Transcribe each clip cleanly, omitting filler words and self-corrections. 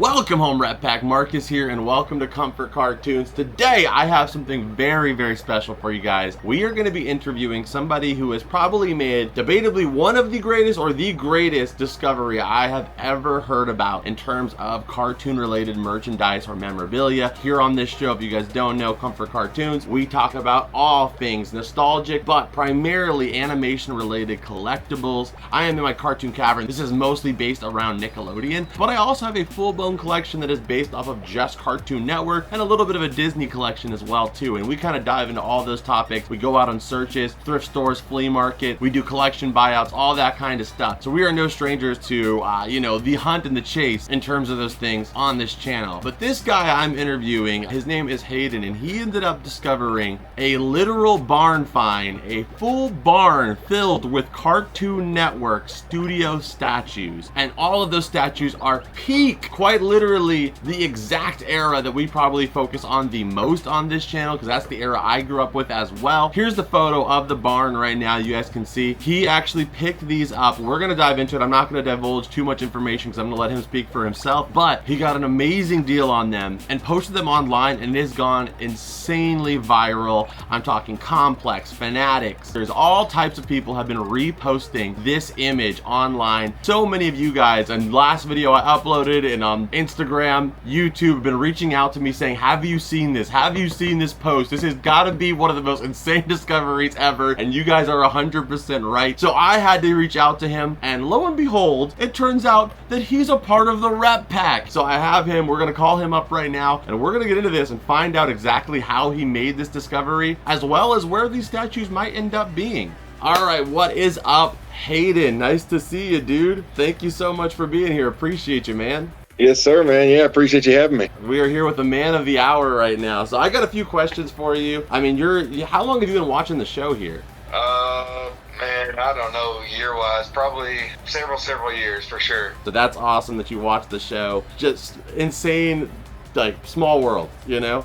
Welcome home, Rat Pack. Marcus here, and welcome to Comfort Cartoons. Today, I have something very, very special for you guys. We are going to be interviewing somebody who has probably made, debatably, one of the greatest or the greatest discovery I have ever heard about in terms of cartoon-related merchandise or memorabilia. Here on this show, if you guys don't know Comfort Cartoons, we talk about all things nostalgic, but primarily animation-related collectibles. I am in my cartoon cavern. This is mostly based around Nickelodeon, but I also have a full-blown collection that is based off of just Cartoon Network and a little bit of a Disney collection as well too. And we kind of dive into all those topics. We go out on searches, thrift stores, flea market, we do collection buyouts, all that kind of stuff. So we are no strangers to the hunt and the chase in terms of those things on this channel. But this guy I'm interviewing, his name is Hayden, and he ended up discovering a literal barn find, a full barn filled with Cartoon Network studio statues. And all of those statues are peak, quite literally the exact era that we probably focus on the most on this channel, because that's the era I grew up with as well. Here's the photo of the barn right now. You guys can see he actually picked these up. We're gonna dive into it. I'm not gonna divulge too much information because I'm gonna let him speak for himself, but he got an amazing deal on them and posted them online, and it has gone insanely viral. I'm talking Complex, Fanatics. There's all types of people have been reposting this image online. So many of you guys, and last video I uploaded and on Instagram, YouTube, have been reaching out to me saying, have you seen this? Have you seen this post? This has got to be one of the most insane discoveries ever, and you guys are 100% right. So I had to reach out to him, and lo and behold, it turns out that he's a part of the Rep Pack. So I have him, we're gonna call him up right now, and we're gonna get into this and find out exactly how he made this discovery, as well as where these statues might end up being. All right, what is up, Hayden? Nice to see you, dude. Thank you so much for being here. Appreciate you, man. Yes, sir, man. Yeah, appreciate you having me. We are here with the man of the hour right now. So I got a few questions for you. I mean, how long have you been watching the show here? Man, I don't know, year-wise, probably several years for sure. So that's awesome that you watched the show. Just insane, like, small world, you know?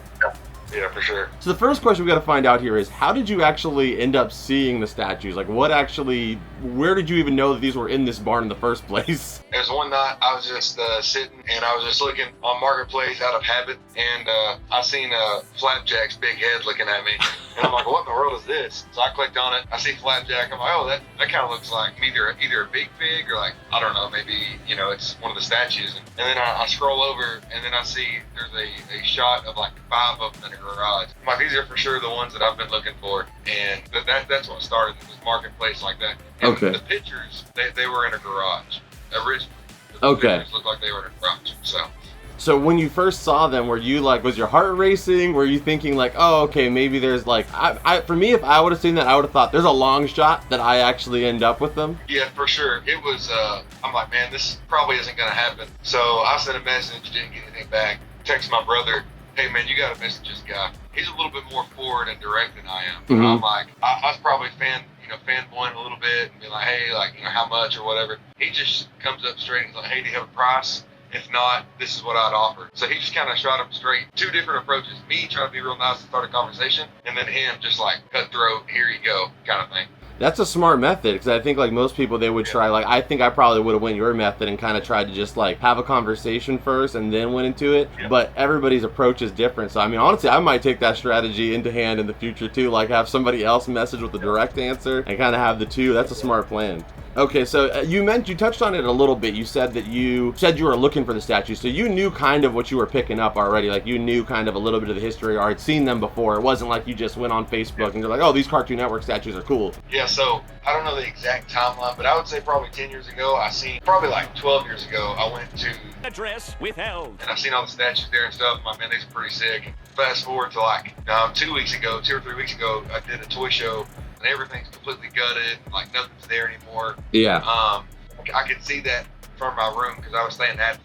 Yeah, for sure. So the first question we got to find out here is, how did you actually end up seeing the statues? Like, where did you even know that these were in this barn in the first place? It was one night I was just sitting, and I was just looking on Marketplace out of habit, and I seen Flapjack's big head looking at me, and I'm like, what in the world is this? So I clicked on it, I see Flapjack, I'm like, oh, that kind of looks like either a big pig or, like, I don't know, maybe, it's one of the statues. And then I scroll over, and then I see there's a shot of like 5 of them in a garage. I'm like, these are for sure the ones that I've been looking for, and that's what started this Marketplace like that. And okay. The pictures, they were in a garage originally. Okay. Pictures looked like they were in a garage. So when you first saw them, were you like, was your heart racing? Were you thinking like, oh, okay, maybe there's like, for me, if I would have seen that, I would have thought there's a long shot that I actually end up with them? Yeah, for sure. It was, I'm like, man, this probably isn't going to happen. So I sent a message, didn't get anything back. Text my brother, hey man, you got to message this guy. He's a little bit more forward and direct than I am. Mm-hmm. I'm like, I was probably fanboying a little bit and be like, hey, like, how much or whatever. He just comes up straight and he's like, hey, do you have a price? If not, this is what I'd offer. So he just kind of shot him straight. 2 different approaches. Me trying to be real nice and start a conversation, and then him just like cutthroat, here you go, kind of thing. That's a smart method, because I think like most people, they would try, like, I think I probably would have went your method and kind of tried to just like have a conversation first and then went into it. Yeah. But everybody's approach is different. So I mean, honestly, I might take that strategy into hand in the future too, like have somebody else message with the direct answer and kind of have the two. That's a smart plan. Okay, so you touched on it a little bit. You said that you were looking for the statues, so you knew kind of what you were picking up already. Like, you knew kind of a little bit of the history, or had seen them before. It wasn't like you just went on Facebook and you're like, oh, these Cartoon Network statues are cool. Yeah, so I don't know the exact timeline, but I would say probably 10 years ago, probably like 12 years ago, I went to address withheld, and I've seen all the statues there and stuff. My man, these are pretty sick. Fast forward to like 2 or 3 weeks ago, I did a toy show. And everything's completely gutted, like nothing's there anymore. Yeah. I could see that from my room because I was staying at.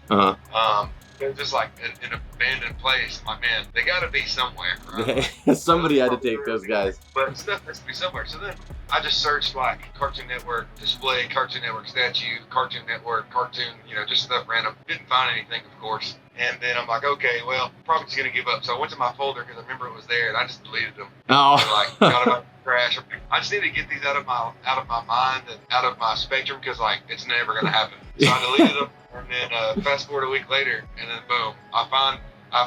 They're just like an abandoned place. My man, they got to be somewhere. Right? Somebody had to take those guys. But stuff has to be somewhere. So then I just searched like Cartoon Network display, Cartoon Network statue, Cartoon Network, cartoon, just stuff random. Didn't find anything, of course. And then I'm like, okay, well, probably just gonna give up. So I went to my folder because I remember it was there, and I just deleted them. Oh. And like, got about crash. I just need to get these out of my mind and out of my spectrum because like it's never gonna happen. So I deleted them, and then fast forward a week later, and then boom, I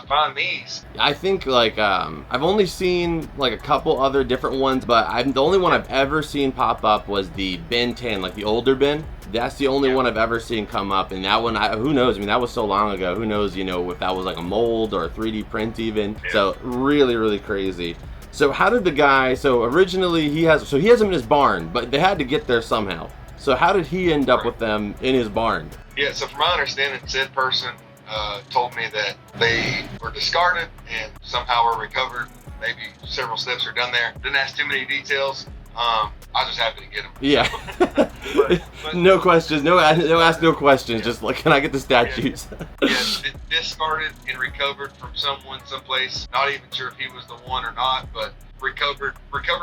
find these. I think like I've only seen like a couple other different ones, but the only one I've ever seen pop up was the Ben 10, like the older Ben. That's the only one I've ever seen come up, and that one, who knows? I mean, that was so long ago. Who knows? If that was like a mold or a 3D print even. Yeah. So really, really crazy. So how did the guy? So originally he has them in his barn, but they had to get there somehow. So how did he end up with them in his barn? Yeah. So from my understanding, said person told me that they were discarded and somehow were recovered. Maybe several steps are done there. Didn't ask too many details. I was just happy to get them. Yeah. but no questions. No ask no questions. Yeah. Just like, can I get the statues? Yeah, discarded and recovered from someone someplace. Not even sure if he was the one or not, but recovered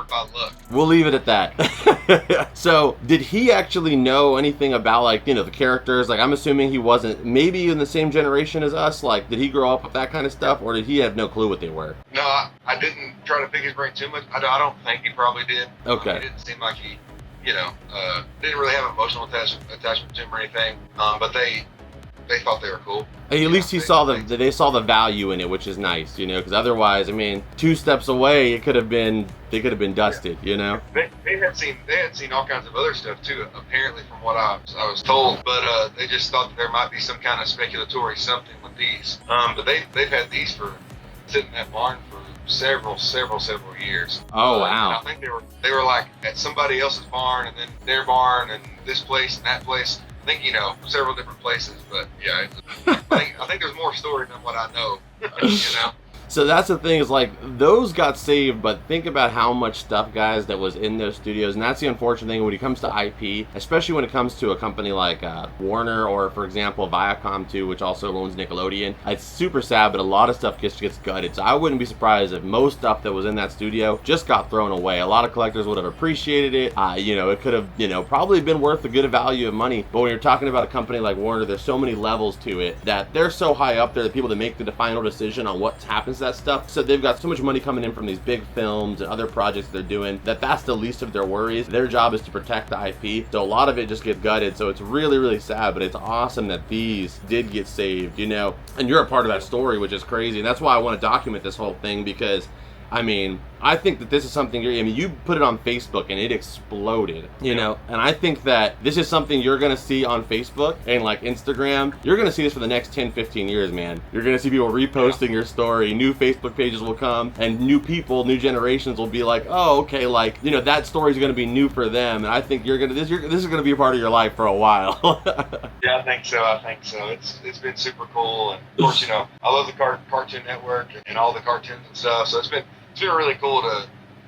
by luck. We'll leave it at that. So did he actually know anything about, like, the characters? Like, I'm assuming he wasn't maybe in the same generation as us. Like, did he grow up with that kind of stuff, or did he have no clue what they were? No, I didn't try to pick his brain too much. I don't think he probably did. Okay. It didn't seem like he didn't really have an emotional attachment to him or anything. But they thought they were cool. At least they saw the value in it, which is nice, because otherwise, I mean, 2 steps away, they could have been dusted, They had seen all kinds of other stuff too, apparently, from what I was told, but they just thought that there might be some kind of speculatory something with these. But they've had these sitting in that barn for several years. Oh wow! And I think they were like at somebody else's barn, and then their barn, and this place and that place. I think several different places, but yeah, I think there's more story than what I know. So that's the thing, is like, those got saved, but think about how much stuff, guys, that was in those studios. And that's the unfortunate thing when it comes to IP, especially when it comes to a company like Warner, or for example Viacom too, which also owns Nickelodeon. It's super sad, but a lot of stuff gets gutted. So I wouldn't be surprised if most stuff that was in that studio just got thrown away. A lot of collectors would have appreciated it. It could have probably been worth a good value of money. But when you're talking about a company like Warner, there's so many levels to it that they're so high up there, the people that make the final decision on what happens to that stuff. So they've got so much money coming in from these big films and other projects they're doing that's the least of their worries. Their job is to protect the IP. So a lot of it just gets gutted. So it's really, really sad, but it's awesome that these did get saved, and you're a part of that story, which is crazy. And that's why I want to document this whole thing, because I think that this is something you put it on Facebook and it exploded, and I think that this is something you're going to see on Facebook and like Instagram. You're going to see this for the next 10, 15 years, man. You're going to see people reposting your story. New Facebook pages will come, and new generations will be like, oh, okay, like, that story's going to be new for them. And I think this is going to be a part of your life for a while. Yeah, I think so. It's been super cool. And of course, I love the Cartoon Network and all the cartoons and stuff. So it's been really cool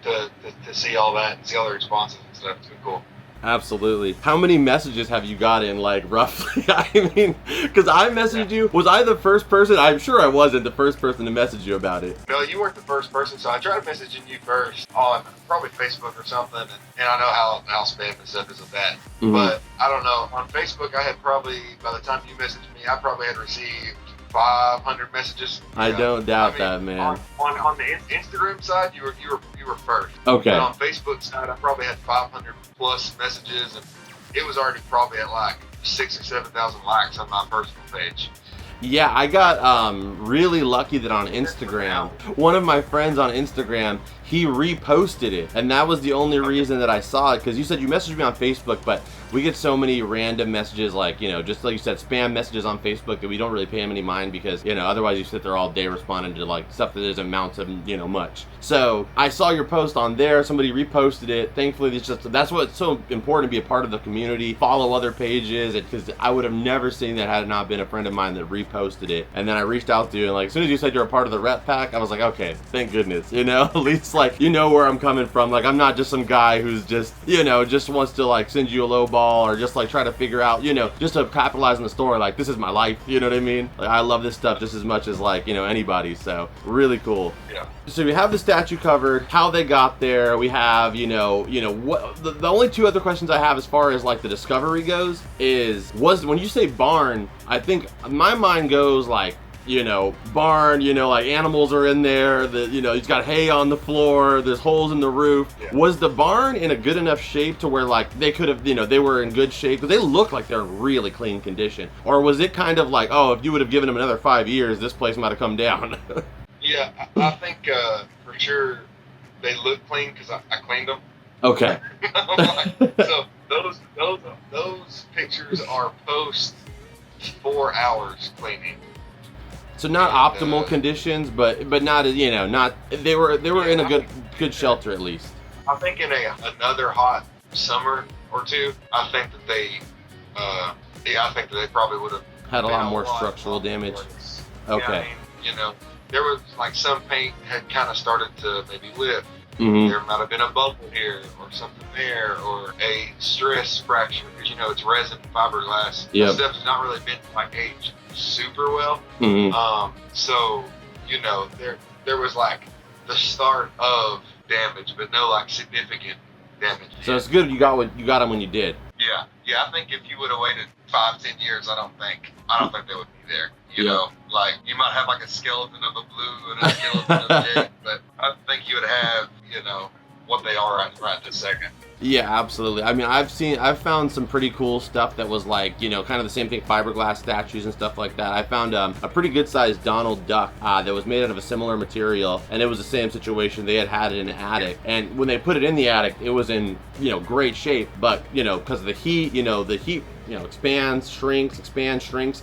to see all that and see all the responses and stuff. It's been cool. Absolutely. How many messages have you gotten, like, roughly? Because I messaged you. Was I the first person? I'm sure I wasn't the first person to message you about it. No, you weren't the first person, so I tried messaging you first on probably Facebook or something, and I know how spam and stuff is with that. Mm-hmm. But I don't know. On Facebook, I had probably, by the time you messaged me, I probably had received 500 messages. I don't doubt that, man. On the Instagram side, you were first. Okay. But on Facebook side, I probably had 500 plus messages, and it was already probably at like 6,000 or 7,000 likes on my personal page. Yeah, I got really lucky that on Instagram, one of my friends on Instagram, he reposted it, and that was the only reason that I saw it, because you said you messaged me on Facebook, but we get so many random messages, like, just like you said, spam messages on Facebook, that we don't really pay them any mind, because, otherwise you sit there all day responding to, like, stuff that doesn't amount to, much. So I saw your post on there, somebody reposted it. Thankfully, that's what's so important, to be a part of the community, follow other pages, because I would have never seen that had it not been a friend of mine that reposted it. And then I reached out to you, and like, as soon as you said you're a part of the rep pack, I was like, okay, thank goodness, at least, like, where I'm coming from. Like, I'm not just some guy who's just, just wants to, like, send you a low ball, or just, like, try to figure out, just to capitalize on the story, like, this is my life, you know what I mean? Like, I love this stuff just as much as, like, anybody, so really cool. Yeah. So we have the statue covered, how they got there. We have, what the only 2 other questions I have as far as, like, the discovery goes was when you say barn, I think my mind goes like barn, like animals are in there, he's got hay on the floor, there's holes in the roof. Yeah. Was the barn in a good enough shape to where like they could have, they were in good shape? Because they look like they're in really clean condition. Or was it kind of like, oh, if you would have given them another 5 years, this place might have come down? Yeah, I think for sure they look clean because I cleaned them. Okay. So those pictures are post 4 hours cleaning. So not optimal conditions, but not not they were in a good shelter at least. I think in another hot summer or two, I think that they probably would have had a lot more structural damage. Okay. Yeah, I mean, there was like some paint had kind of started to maybe lift. Mm-hmm. There might have been a bubble here or something there, or a stress fracture because it's resin fiberglass. Yep. That stuff has not really been like aged super well. Mm-hmm. So there was like the start of damage, but no like significant damage. So it's good you got them when you did. Yeah. I think if you would have waited 5-10 years, I don't think they would be there. You know, like you might have like a skeleton of a blue and a skeleton of a jade, but I think you would have, what they are right this second. Yeah, absolutely. I mean, I've found some pretty cool stuff that was like, kind of the same thing, fiberglass statues and stuff like that. I found a pretty good sized Donald Duck that was made out of a similar material, and it was the same situation. They had it in an attic, and when they put it in the attic, it was in, great shape, but, because of the heat, expands, shrinks,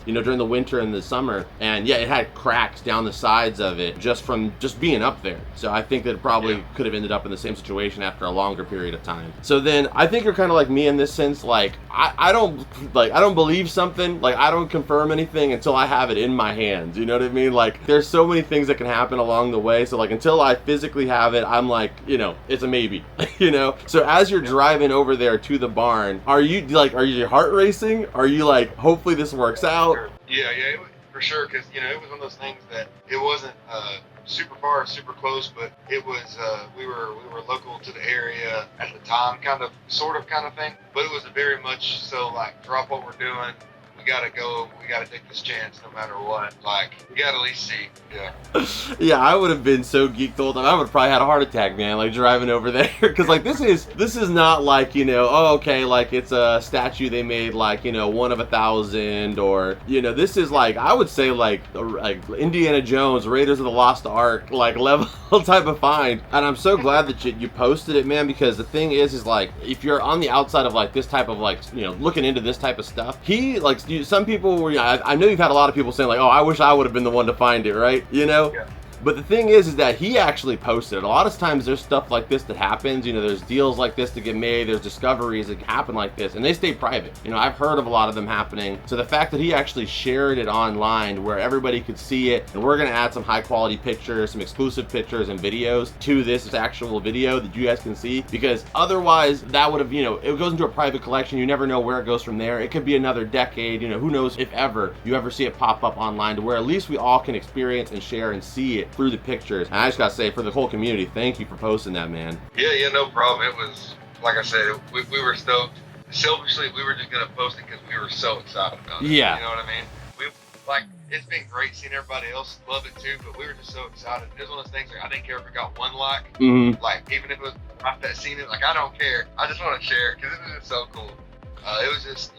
during the winter and the summer. And yeah, it had cracks down the sides of it just from being up there. So I think that it probably could have ended up in the same situation after a longer period of time. So then I think you're kind of like me in this sense, like I don't believe something, like I don't confirm anything until I have it in my hands. You know what I mean? Like there's so many things that can happen along the way. So like until I physically have it, I'm like, it's a maybe, So as you're driving over there to the barn, are your heart racing? Are you like, hopefully this works out? Yeah, for sure, because it was one of those things that it wasn't super far, super close, but it was we were local to the area at the time, kind of thing. But it was very much so like drop what we're doing. We gotta go. We gotta take this chance, no matter what. Like we gotta at least see. Yeah. Yeah, I would have been so geeked the whole time. I would have probably had a heart attack, man. Like driving over there, because like this is not like like it's a statue they made like 1 of 1,000, or this is like I would say like Indiana Jones, Raiders of the Lost Ark like level type of find. And I'm so glad that you posted it, man, because the thing is like if you're on the outside of like this type of like looking into this type of stuff, some people were, I know you've had a lot of people saying like, oh, I wish I would have been the one to find it, right? Yeah. But the thing is that he actually posted it. A lot of times there's stuff like this that happens, there's deals like this that get made, there's discoveries that happen like this, and they stay private. I've heard of a lot of them happening. So the fact that he actually shared it online where everybody could see it, and we're gonna add some high quality pictures, some exclusive pictures and videos to this actual video that you guys can see, because otherwise that would have, it goes into a private collection. You never know where it goes from there. It could be another decade, who knows if ever you ever see it pop up online, to where at least we all can experience and share and see it through the pictures. And I just gotta say, for the whole community, thank you for posting that, man. Yeah, no problem. It was, like I said, we were stoked. Selfishly, we were just gonna post it because we were so excited about it. Yeah. You know what I mean? It's been great seeing everybody else love it too, but we were just so excited. It was one of those things like I didn't care if it got 1 like. Mm-hmm. Like even if it was not that seen it, like I don't care. I just want to share it because it was just so cool. It was just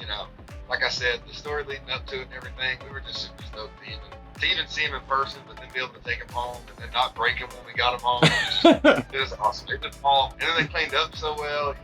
like I said, the story leading up to it and everything. We were just super stoked to even see him in person, but then be able to take him home and then not break him when we got him home. It was awesome. It was all, and then they cleaned up so well.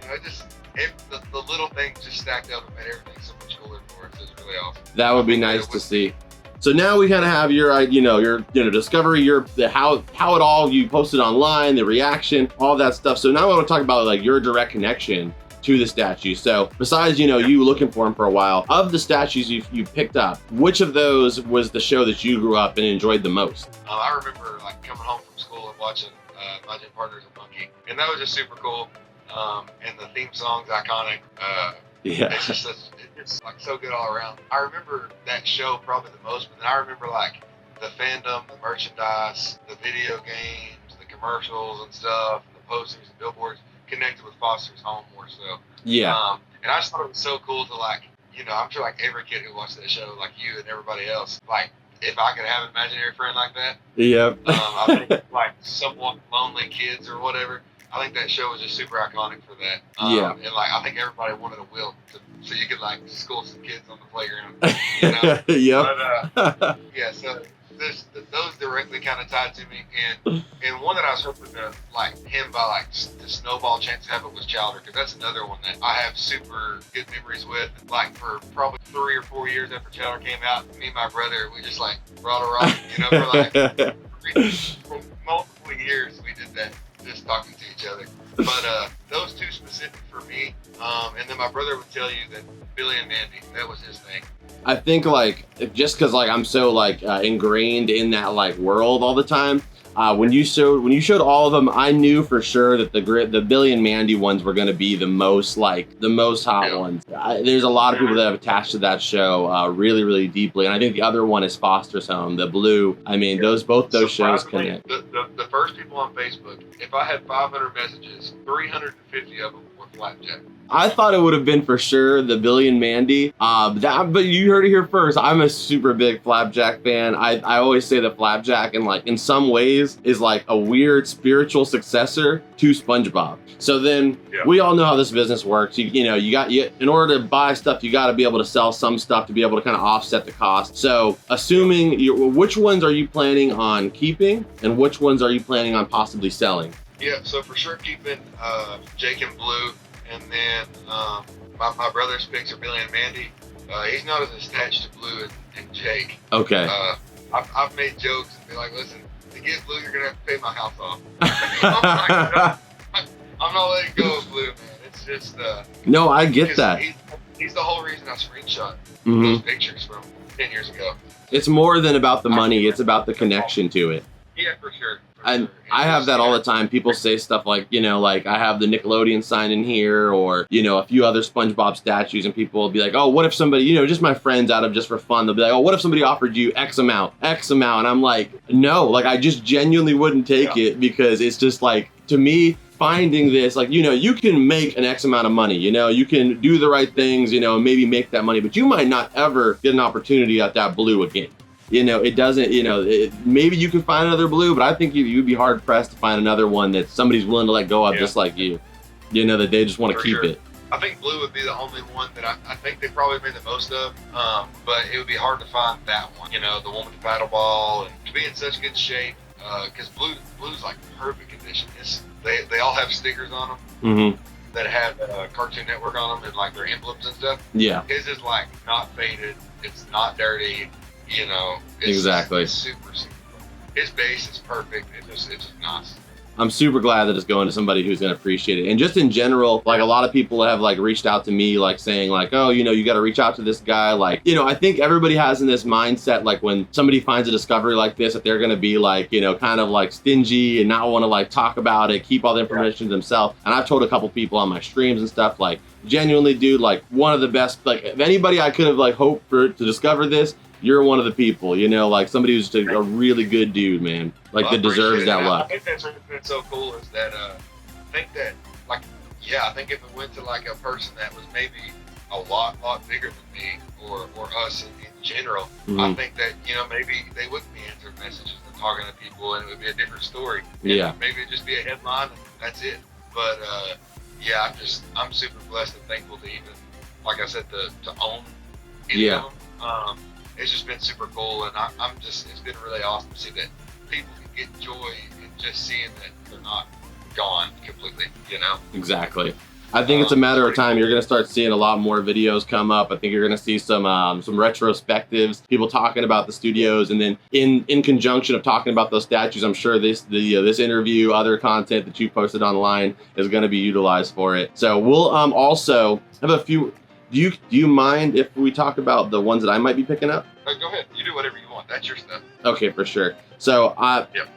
The little things just stacked up and made everything so much cooler for us. It was really awesome. That would be nice to see. So now we kind of have your, your discovery, how it all, you posted online, the reaction, all that stuff. So now I want to talk about like your direct connection to the statue. So besides, you looking for him for a while, of the statues you picked up, which of those was the show that you grew up and enjoyed the most? I remember like coming home from school and watching My Gym Partner's a Monkey, and that was just super cool. And the theme song's iconic. Yeah. It's like so good all around. I remember that show probably the most, but then I remember like the fandom, the merchandise, the video games, the commercials and stuff, the posters, the billboards connected with Foster's home more so. Yeah. And I just thought it was so cool to like, I'm sure like every kid who watched that show, like you and everybody else, like if I could have an imaginary friend like that. Yep. I think like somewhat lonely kids or whatever. I think that show was just super iconic for that. Yeah. And like I think everybody wanted a Will so you could like school some kids on the playground. You know? Yep. But yeah, so those directly kind of tied to me, and one that I was hoping to like him by like the snowball chance to have it was Chowder, because that's another one that I have super good memories with. Like for probably 3 or 4 years after Chowder came out, me and my brother, we just like brought a rock, you know, for multiple years we did that, just talking to each other. But those two specific for me, and then my brother would tell you that Billy and Mandy, that was his thing. I think like just because like I'm so like ingrained in that like world all the time. When you showed all of them, I knew for sure that the Billy and Mandy ones were going to be the most hot ones. There's a lot of people that have attached to that show really, really deeply, and I think the other one is Foster's Home, the Blue. I mean, both those shows connect. The first people on Facebook, if I had 500 messages, 350 of them were Flapjack. I thought it would have been for sure the Billy and Mandy, but you heard it here first. I'm a super big Flapjack fan. I always say that Flapjack, in some ways, is like a weird spiritual successor to SpongeBob. So then we all know how this business works. In order to buy stuff, you got to be able to sell some stuff to be able to kind of offset the cost. So assuming which ones are you planning on keeping, and which ones are you planning on possibly selling? Yeah, so for sure keeping Jake and Blue. And then my brother's picks are Billy and Mandy. He's not as attached to Blue and Jake. Okay. I've made jokes and be like, listen, to get Blue, you're going to have to pay my house off. I'm not letting go of Blue, man. It's just... no, I get that. He's the whole reason I screenshot those pictures from 10 years ago. It's more than about the money. It's about the connection to it. Yeah, for sure. And I have that all the time. People say stuff like, like I have the Nickelodeon sign in here, or, a few other SpongeBob statues, and people will be like, oh, what if somebody, just my friends out of just for fun, they'll be like, oh, what if somebody offered you X amount? And I'm like, no, like I just genuinely wouldn't take it, because it's just like, to me, finding this, like, you can make an X amount of money, you can do the right things, maybe make that money, but you might not ever get an opportunity at that Blue again. It doesn't, maybe you can find another Blue, but I think you'd be hard pressed to find another one that somebody's willing to let go of just like you. That they just want to keep it. I think Blue would be the only one that I think they probably made the most of, but it would be hard to find that one. The one with the paddle ball, and to be in such good shape, because Blue's like perfect condition. They all have stickers on them that have Cartoon Network on them and like their emblems and stuff. Yeah. His is like not faded. It's not dirty. Exactly. It's super. His base is perfect. It's just nice. I'm super glad that it's going to somebody who's going to appreciate it. And just in general, like a lot of people have like reached out to me, like saying like, oh, you got to reach out to this guy. Like, I think everybody has in this mindset, like when somebody finds a discovery like this, that they're going to be like, kind of like stingy and not want to like talk about it, keep all the information to themselves. And I've told a couple people on my streams and stuff, like genuinely, dude, like one of the best, like if anybody I could have like hoped for to discover this, you're one of the people, like somebody who's just a really good dude, man. Like that deserves that luck. I think that's what's been so cool is that I think that like I think if it went to like a person that was maybe a lot bigger than me or us in general, I think that maybe they wouldn't be answering messages and talking to people, and it would be a different story. Yeah. Maybe it'd just be a headline and that's it. But I'm super blessed and thankful to even, like I said, to own any of them. It's just been super cool, and it's been really awesome to see that people can get joy in just seeing that they're not gone completely, Exactly. I think it's a matter of time. You're going to start seeing a lot more videos come up. I think you're going to see some retrospectives, people talking about the studios, and then in conjunction of talking about those statues, I'm sure this interview, other content that you posted online is going to be utilized for it. So we'll also have a few. Do you mind if we talk about the ones that I might be picking up? Go ahead. You do whatever you want. That's your stuff. Okay, for sure. So,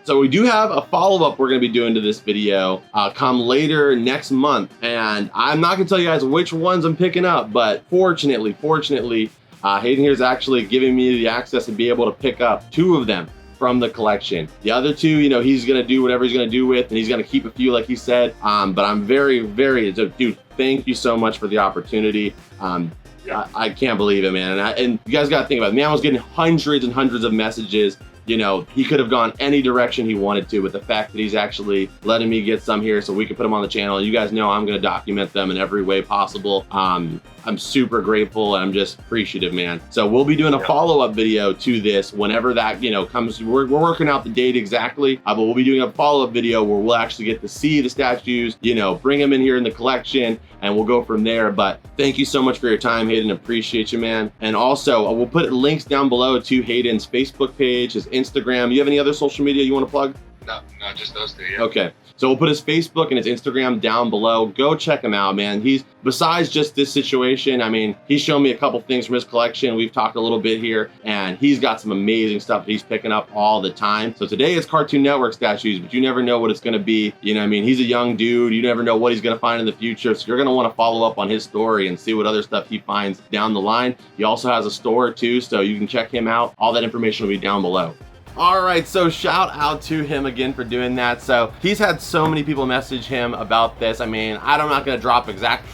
so we do have a follow-up we're going to be doing to this video come later next month. And I'm not going to tell you guys which ones I'm picking up, but fortunately, Hayden here is actually giving me the access to be able to pick up 2 of them from the collection. The other 2, he's going to do whatever he's going to do with, and he's going to keep a few like he said. But I'm very, very, dude, thank you so much for the opportunity. I can't believe it, man. And you guys got to think about it. Man, I was getting hundreds and hundreds of messages. You know, he could have gone any direction he wanted to, but the fact that he's actually letting me get some here so we can put them on the channel. You guys know I'm going to document them in every way possible. I'm super grateful and I'm just appreciative, man. So we'll be doing a follow-up video to this whenever that, you know, comes. We're working out the date exactly, but we'll be doing a follow-up video where we'll actually get to see the statues, you know, bring them in here in the collection, and we'll go from there. But thank you so much for your time, Hayden. Appreciate you, man. And also, we'll put links down below to Hayden's Facebook page, his Instagram. You have any other social media you want to plug? No, just those two, yeah. Okay, so we'll put his Facebook and his Instagram down below. Go check him out, man. He's, besides just this situation, I mean, he's shown me a couple things from his collection. We've talked a little bit here, and he's got some amazing stuff that he's picking up all the time. So today it's Cartoon Network statues, but you never know what it's gonna be. You know what I mean? He's a young dude. You never know what he's gonna find in the future. So you're gonna wanna follow up on his story and see what other stuff he finds down the line. He also has a store too, so you can check him out. All that information will be down below. All right, so shout out to him again for doing that. So he's had so many people message him about this. I mean, I'm not gonna drop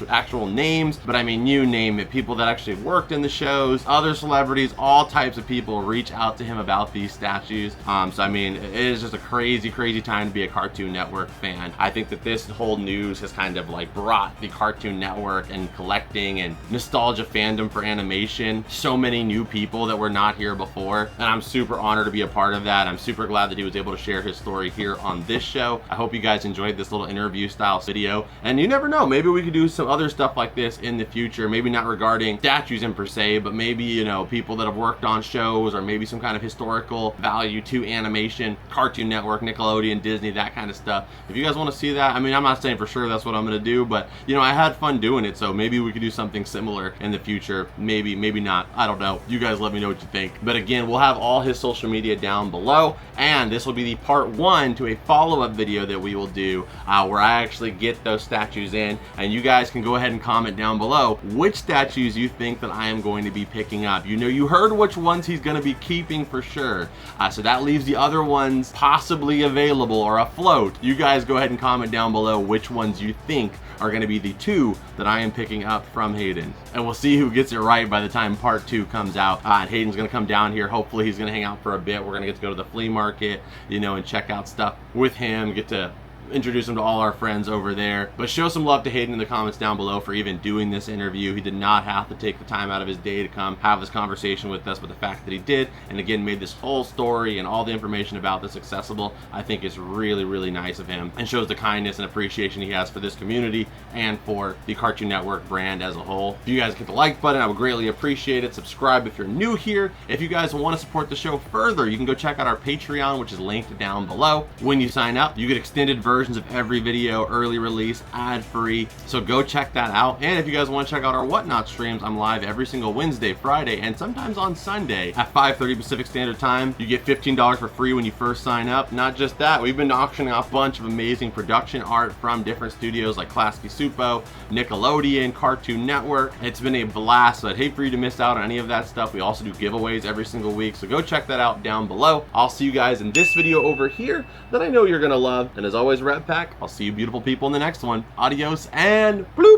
actual names, but I mean, you name it. People that actually worked in the shows, other celebrities, all types of people reach out to him about these statues. So I mean, it is just a crazy, crazy time to be a Cartoon Network fan. I think that this whole news has kind of like brought the Cartoon Network and collecting and nostalgia fandom for animation so many new people that were not here before, and I'm super honored to be a part of that. I'm super glad that he was able to share his story here on this show. I hope you guys enjoyed this little interview style video, and you never know, maybe we could do some other stuff like this in the future. Maybe not regarding statues in per se, but maybe, you know, people that have worked on shows, or maybe some kind of historical value to animation, Cartoon Network, Nickelodeon, Disney, that kind of stuff. If you guys want to see that, I mean, I'm not saying for sure that's what I'm going to do, but you know, I had fun doing it, so maybe we could do something similar in the future. Maybe not, I don't know. You guys let me know what you think. But again, we'll have all his social media down below, and this will be the part 1 to a follow-up video that we will do where I actually get those statues in, and you guys can go ahead and comment down below which statues you think that I am going to be picking up. You know, you heard which ones he's going to be keeping for sure, so that leaves the other ones possibly available or afloat. You guys go ahead and comment down below which ones you think are going to be the 2 that I am picking up from Hayden, and we'll see who gets it right by the time part 2 comes out. And Hayden's going to come down here. Hopefully he's going to hang out for a bit. We're going to get to go to the flea market, you know, and check out stuff with him, get to introduce him to all our friends over there. But show some love to Hayden in the comments down below for even doing this interview. He did not have to take the time out of his day to come have this conversation with us, but the fact that he did, and again made this whole story and all the information about this accessible, I think is really, really nice of him, and shows the kindness and appreciation he has for this community and for the Cartoon Network brand as a whole. If you guys hit the like button, I would greatly appreciate it. Subscribe if you're new here. If you guys want to support the show further, you can go check out our Patreon, which is linked down below. When you sign up, you get extended versions of every video, early release, ad-free, so go check that out. And if you guys want to check out our Whatnot streams, I'm live every single Wednesday, Friday, and sometimes on Sunday at 5:30 Pacific Standard Time. You get $15 for free when you first sign up. Not just that, we've been auctioning off a bunch of amazing production art from different studios like Klasky Supo, Nickelodeon, Cartoon Network. It's been a blast, so I'd hate for you to miss out on any of that stuff. We also do giveaways every single week, so go check that out down below. I'll see you guys in this video over here that I know you're gonna love, and as always, Red Pack, I'll see you beautiful people in the next one. Adios and bloop!